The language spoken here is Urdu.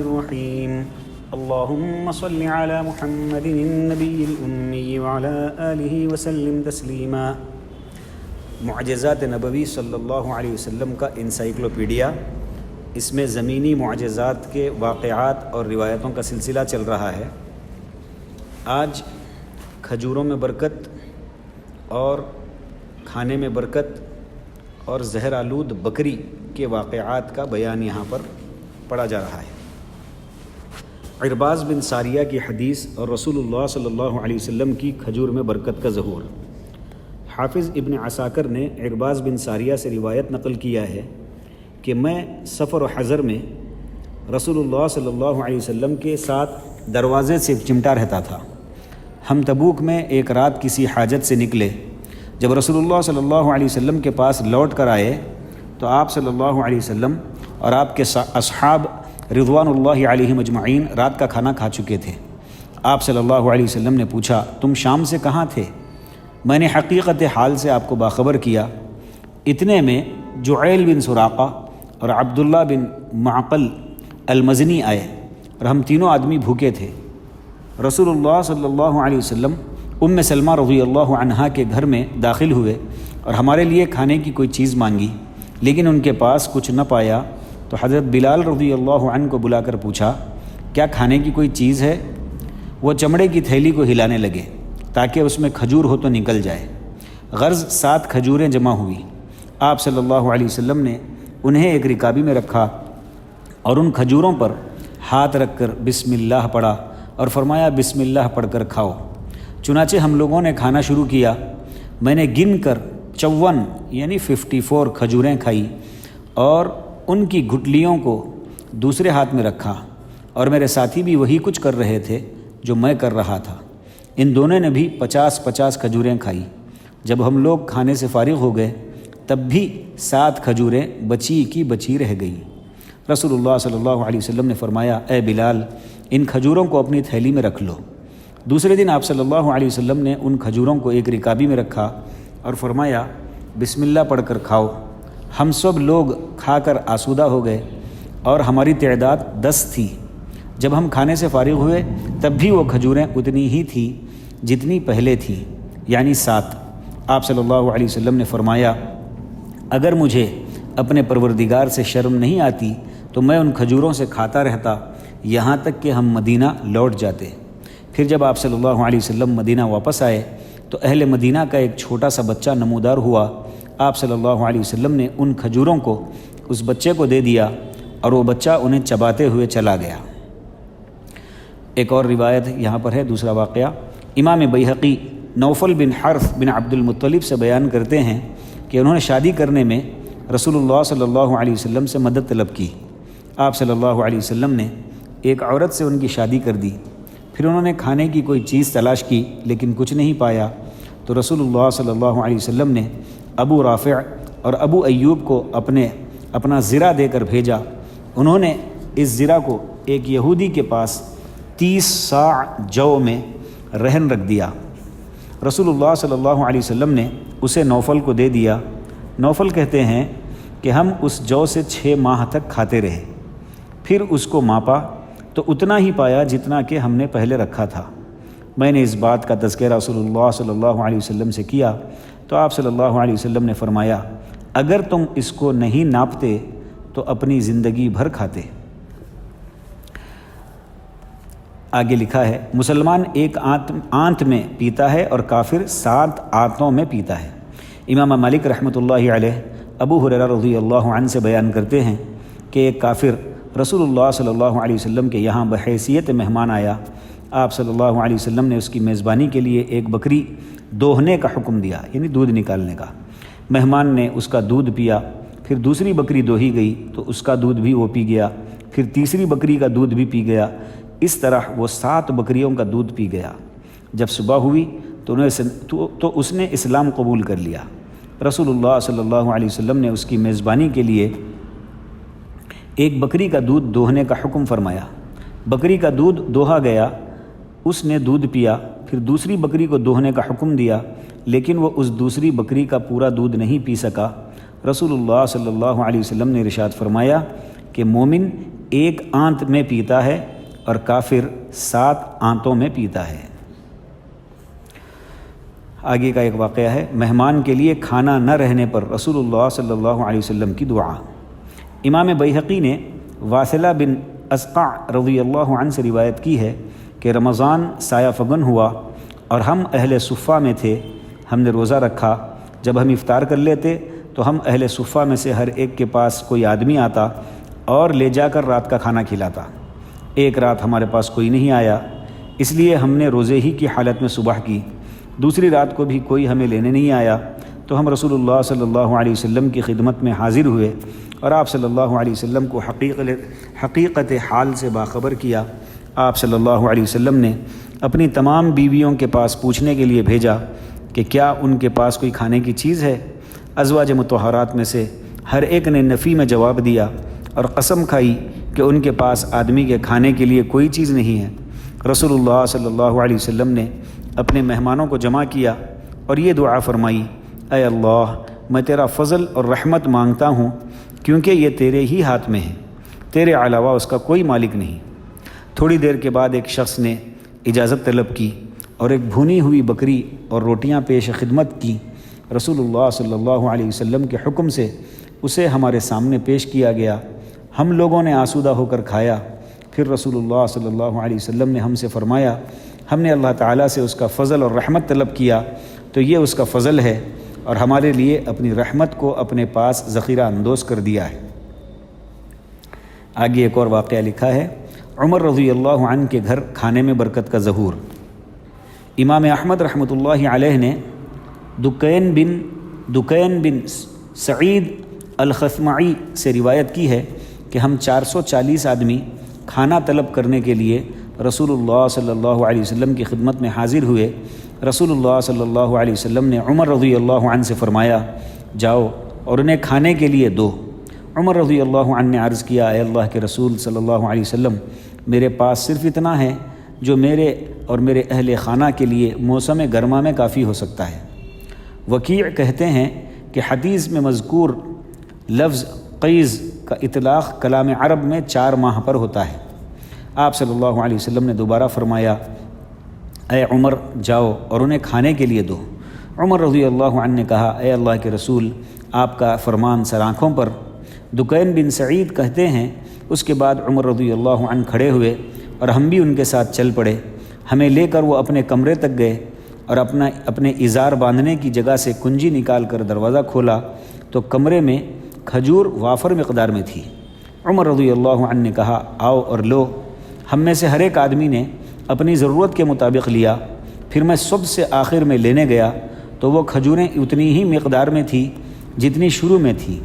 الرحیم اللہم صل علی محمد النبی الأمی وعلی آلہ وسلم تسلیما۔ معجزات نبوی صلی اللہ علیہ وسلم کا انسائکلوپیڈیا، اس میں زمینی معجزات کے واقعات اور روایتوں کا سلسلہ چل رہا ہے۔ آج کھجوروں میں برکت اور کھانے میں برکت اور زہر آلود بکری کے واقعات کا بیان یہاں پر پڑھا جا رہا ہے۔ عرباض بن ساریہ کی حدیث اور رسول اللہ صلی اللہ علیہ وسلم کی کھجور میں برکت کا ظہور۔ حافظ ابن عساکر نے عرباض بن ساریہ سے روایت نقل کیا ہے کہ میں سفر و حضر میں رسول اللہ صلی اللہ علیہ وسلم کے ساتھ دروازے سے چمٹا رہتا تھا۔ ہم تبوک میں ایک رات کسی حاجت سے نکلے۔ جب رسول اللہ صلی اللہ علیہ وسلم کے پاس لوٹ کر آئے تو آپ صلی اللہ علیہ وسلم اور آپ کے اصحاب رضوان اللہ علیہم اجمعین رات کا کھانا کھا چکے تھے۔ آپ صلی اللہ علیہ وسلم نے پوچھا، تم شام سے کہاں تھے؟ میں نے حقیقت حال سے آپ کو باخبر کیا۔ اتنے میں جعیل بن سراقہ اور عبداللہ بن معقل المزنی آئے اور ہم تینوں آدمی بھوکے تھے۔ رسول اللہ صلی اللہ علیہ وسلم ام سلمہ رضی اللہ عنہا کے گھر میں داخل ہوئے اور ہمارے لیے کھانے کی کوئی چیز مانگی، لیکن ان کے پاس کچھ نہ پایا تو حضرت بلال رضی اللہ عنہ کو بلا کر پوچھا، کیا کھانے کی کوئی چیز ہے؟ وہ چمڑے کی تھیلی کو ہلانے لگے تاکہ اس میں کھجور ہو تو نکل جائے۔ غرض 7 کھجوریں جمع ہوئی۔ آپ صلی اللہ علیہ وسلم نے انہیں ایک رکابی میں رکھا اور ان کھجوروں پر ہاتھ رکھ کر بسم اللہ پڑھا اور فرمایا، بسم اللہ پڑھ کر کھاؤ۔ چنانچہ ہم لوگوں نے کھانا شروع کیا۔ میں نے گن کر 54 یعنی 54 کھجوریں کھائی اور ان کی گٹلیوں کو دوسرے ہاتھ میں رکھا، اور میرے ساتھی بھی وہی کچھ کر رہے تھے جو میں کر رہا تھا۔ ان دونوں نے بھی 50 کھجوریں کھائی۔ جب ہم لوگ کھانے سے فارغ ہو گئے تب بھی 7 کھجوریں بچی کی بچی رہ گئیں۔ رسول اللہ صلی اللہ علیہ وسلم نے فرمایا، اے بلال، ان کھجوروں کو اپنی تھیلی میں رکھ لو۔ دوسرے دن آپ صلی اللہ علیہ وسلم نے ان کھجوروں کو ایک رکابی میں رکھا اور فرمایا، بسم اللہ پڑھ کر کھاؤ۔ ہم سب لوگ کھا کر آسودہ ہو گئے اور ہماری تعداد 10 تھی۔ جب ہم کھانے سے فارغ ہوئے تب بھی وہ کھجوریں اتنی ہی تھیں جتنی پہلے تھیں، یعنی 7۔ آپ صلی اللہ علیہ وسلم نے فرمایا، اگر مجھے اپنے پروردگار سے شرم نہیں آتی تو میں ان کھجوروں سے کھاتا رہتا یہاں تک کہ ہم مدینہ لوٹ جاتے۔ پھر جب آپ صلی اللہ علیہ وسلم مدینہ واپس آئے تو اہل مدینہ کا ایک چھوٹا سا بچہ نمودار ہوا۔ آپ صلی اللہ علیہ وسلم نے ان کھجوروں کو اس بچے کو دے دیا اور وہ بچہ انہیں چباتے ہوئے چلا گیا۔ ایک اور روایت یہاں پر ہے، دوسرا واقعہ۔ امام بیہقی نوفل بن حرث بن عبد المطلب سے بیان کرتے ہیں کہ انہوں نے شادی کرنے میں رسول اللہ صلی اللہ علیہ وسلم سے مدد طلب کی۔ آپ صلی اللہ علیہ وسلم نے ایک عورت سے ان کی شادی کر دی۔ پھر انہوں نے کھانے کی کوئی چیز تلاش کی لیکن کچھ نہیں پایا تو رسول اللہ صلی اللہ علیہ وسلم نے ابو رافع اور ابو ایوب کو اپنا زرہ دے کر بھیجا۔ انہوں نے اس زرہ کو ایک یہودی کے پاس 30 صاع جو میں رہن رکھ دیا۔ رسول اللہ صلی اللہ علیہ وسلم نے اسے نوفل کو دے دیا۔ نوفل کہتے ہیں کہ ہم اس جو سے 6 ماہ تک کھاتے رہے، پھر اس کو ماپا تو اتنا ہی پایا جتنا کہ ہم نے پہلے رکھا تھا۔ میں نے اس بات کا تذکرہ رسول اللہ صلی اللہ علیہ وسلم سے کیا تو آپ صلی اللہ علیہ وسلم نے فرمایا، اگر تم اس کو نہیں ناپتے تو اپنی زندگی بھر کھاتے۔ آگے لکھا ہے، مسلمان ایک آنت میں پیتا ہے اور کافر 7 آنتوں میں پیتا ہے۔ امام مالک رحمۃ اللہ علیہ ابو ہریرہ رضی اللہ عنہ سے بیان کرتے ہیں کہ ایک کافر رسول اللہ صلی اللہ علیہ وسلم کے یہاں بحیثیت مہمان آیا۔ آپ صلی اللہ علیہ وسلم نے اس کی میزبانی کے لیے ایک بکری دوہنے کا حکم دیا، یعنی دودھ نکالنے کا۔ مہمان نے اس کا دودھ پیا، پھر دوسری بکری دوہی گئی تو اس کا دودھ بھی وہ پی گیا، پھر تیسری بکری کا دودھ بھی پی گیا۔ اس طرح وہ 7 بکریوں کا دودھ پی گیا۔ جب صبح ہوئی تو اس نے اسلام قبول کر لیا۔ رسول اللہ صلی اللہ علیہ وسلم نے اس کی میزبانی کے لیے ایک بکری کا دودھ دوہنے کا حکم فرمایا۔ بکری کا دودھ دوہا گیا، اس نے دودھ پیا، پھر دوسری بکری کو دوہنے کا حکم دیا، لیکن وہ اس دوسری بکری کا پورا دودھ نہیں پی سکا۔ رسول اللہ صلی اللہ علیہ وسلم نے ارشاد فرمایا کہ مومن ایک آنت میں پیتا ہے اور کافر 7 آنتوں میں پیتا ہے۔ آگے کا ایک واقعہ ہے، مہمان کے لیے کھانا نہ رہنے پر رسول اللہ صلی اللہ علیہ وسلم کی دعا۔ امام بیہقی نے واصلہ بن اسقع رضی اللہ عنہ سے روایت کی ہے کہ رمضان سایہ فگن ہوا اور ہم اہل صفہ میں تھے، ہم نے روزہ رکھا۔ جب ہم افطار کر لیتے تو ہم اہل صفہ میں سے ہر ایک کے پاس کوئی آدمی آتا اور لے جا کر رات کا کھانا کھلاتا۔ ایک رات ہمارے پاس کوئی نہیں آیا، اس لیے ہم نے روزے ہی کی حالت میں صبح کی۔ دوسری رات کو بھی کوئی ہمیں لینے نہیں آیا تو ہم رسول اللہ صلی اللہ علیہ وسلم کی خدمت میں حاضر ہوئے اور آپ صلی اللہ علیہ وسلم کو حقیقت حال سے باخبر کیا۔ آپ صلی اللہ علیہ وسلم نے اپنی تمام بیویوں کے پاس پوچھنے کے لیے بھیجا کہ کیا ان کے پاس کوئی کھانے کی چیز ہے۔ ازواج مطہرات میں سے ہر ایک نے نفی میں جواب دیا اور قسم کھائی کہ ان کے پاس آدمی کے کھانے کے لیے کوئی چیز نہیں ہے۔ رسول اللہ صلی اللہ علیہ وسلم نے اپنے مہمانوں کو جمع کیا اور یہ دعا فرمائی، اے اللہ، میں تیرا فضل اور رحمت مانگتا ہوں کیونکہ یہ تیرے ہی ہاتھ میں ہے، تیرے علاوہ اس کا کوئی مالک نہیں۔ تھوڑی دیر کے بعد ایک شخص نے اجازت طلب کی اور ایک بھونی ہوئی بکری اور روٹیاں پیش خدمت کی۔ رسول اللہ صلی اللہ علیہ وسلم کے حکم سے اسے ہمارے سامنے پیش کیا گیا۔ ہم لوگوں نے آسودہ ہو کر کھایا۔ پھر رسول اللہ صلی اللہ علیہ وسلم نے ہم سے فرمایا، ہم نے اللہ تعالیٰ سے اس کا فضل اور رحمت طلب کیا تو یہ اس کا فضل ہے اور ہمارے لیے اپنی رحمت کو اپنے پاس ذخیرہ اندوز کر دیا ہے۔ آگے ایک اور واقعہ لکھا ہے، عمر رضی اللہ عنہ کے گھر کھانے میں برکت کا ظہور۔ امام احمد رحمۃ اللہ علیہ نے دکین بن سعید الخثمعی سے روایت کی ہے کہ ہم 440 آدمی کھانا طلب کرنے کے لیے رسول اللہ صلی اللہ علیہ وسلم کی خدمت میں حاضر ہوئے۔ رسول اللہ صلی اللہ علیہ وسلم نے عمر رضی اللہ عنہ سے فرمایا، جاؤ اور انہیں کھانے کے لیے دو۔ عمر رضی اللہ عنہ نے عرض کیا، اے اللہ کے رسول صلی اللہ علیہ وسلم، میرے پاس صرف اتنا ہے جو میرے اور میرے اہل خانہ کے لیے موسم گرما میں کافی ہو سکتا ہے۔ وکیع کہتے ہیں کہ حدیث میں مذکور لفظ قیز کا اطلاق کلام عرب میں 4 ماہ پر ہوتا ہے۔ آپ صلی اللہ علیہ وسلم نے دوبارہ فرمایا، اے عمر، جاؤ اور انہیں کھانے کے لیے دو۔ عمر رضی اللہ عنہ نے کہا، اے اللہ کے رسول، آپ کا فرمان سر آنکھوں پر۔ دکین بن سعید کہتے ہیں، اس کے بعد عمر رضی اللہ عنہ کھڑے ہوئے اور ہم بھی ان کے ساتھ چل پڑے۔ ہمیں لے کر وہ اپنے کمرے تک گئے اور اپنے ازار باندھنے کی جگہ سے کنجی نکال کر دروازہ کھولا تو کمرے میں کھجور وافر مقدار میں تھی۔ عمر رضی اللہ عنہ نے کہا، آؤ اور لو۔ ہم میں سے ہر ایک آدمی نے اپنی ضرورت کے مطابق لیا۔ پھر میں سب سے آخر میں لینے گیا تو وہ کھجوریں اتنی ہی مقدار میں تھی جتنی شروع میں تھی۔